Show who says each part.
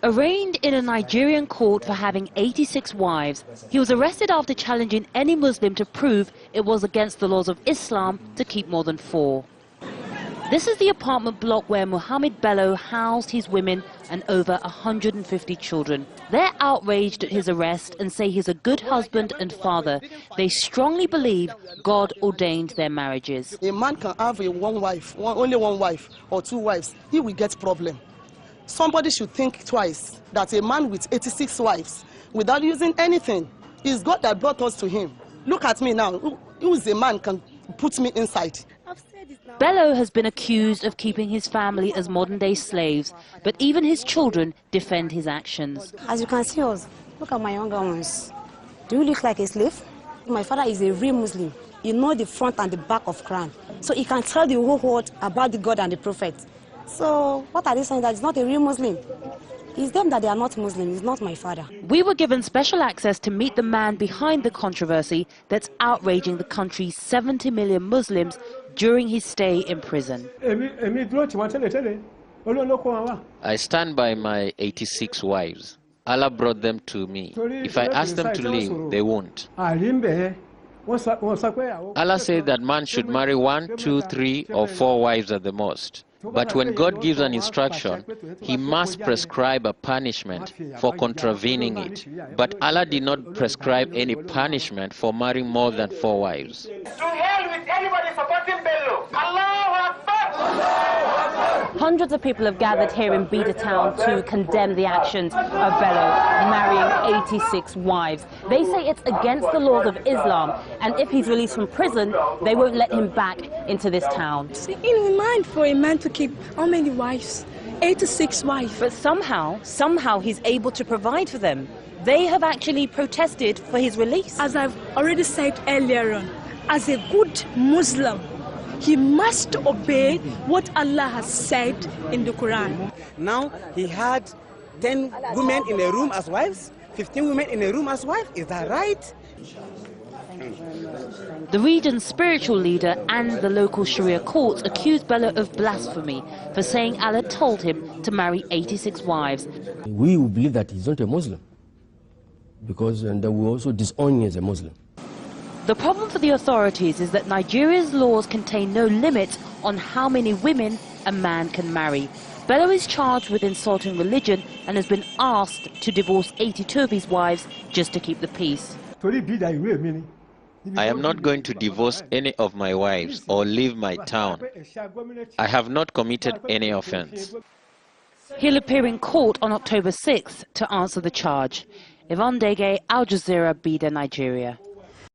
Speaker 1: Arraigned in a Nigerian court for having 86 wives, he was arrested after challenging any Muslim to prove it was against the laws of Islam to keep more than 4. This is the apartment block where Mohammed Bello housed his women and over 150 children. They're outraged at his arrest and say he's a good husband and father. They strongly believe God ordained their marriages.
Speaker 2: A man can have only one wife or 2 wives. He will get problem. Somebody should think twice that a man with 86 wives, without using anything, it's God that brought us to him. Look at me now. Who is a man can put me inside?
Speaker 1: Bello has been accused of keeping his family as modern-day slaves, but even his children defend his actions.
Speaker 3: As you can see us, look at my younger ones. Do you look like a slave? My father is a real Muslim. He knows the front and the back of Quran. So he can tell the whole world about the God and the Prophet. So what are they saying? That he's not a real Muslim? It's them that they are not Muslim. He's not my father.
Speaker 1: We were given special access to meet the man behind the controversy that's outraging the country's 70 million Muslims during his stay in prison.
Speaker 4: I stand by my 86 wives. Allah brought them to me. If I ask them to leave, they won't. Allah said that man should marry 1, 2, 3, or 4 wives at the most. But when God gives an instruction, he must prescribe a punishment for contravening it. But Allah did not prescribe any punishment for marrying more than 4 wives.
Speaker 5: To hell with anybody supporting Bello. Allahu Akbar!
Speaker 1: Hundreds of people have gathered here in Bida town to condemn the actions of Bello marrying 86 wives. They say it's against the laws of Islam, and if he's released from prison, they won't let him back into this town.
Speaker 6: It's inhuman for a man to keep how many wives? 86 wives.
Speaker 1: But somehow he's able to provide for them. They have actually protested for his release.
Speaker 6: As I've already said earlier on, as a good Muslim, he must obey what Allah has said in the Quran.
Speaker 7: Now he had 10 women in a room as wives, 15 women in a room as wives. Is that right?
Speaker 1: The region's spiritual leader and the local Sharia courts accused Bello of blasphemy for saying Allah told him to marry 86 wives.
Speaker 8: We believe that he's not a Muslim, because we also disown him as a Muslim.
Speaker 1: The problem for the authorities is that Nigeria's laws contain no limit on how many women a man can marry. Bello is charged with insulting religion and has been asked to divorce 82 of his wives just to keep the peace.
Speaker 4: I am not going to divorce any of my wives or leave my town. I have not committed any offense.
Speaker 1: He'll appear in court on October 6th to answer the charge. Yvonne Dege, Al Jazeera, Bida, Nigeria.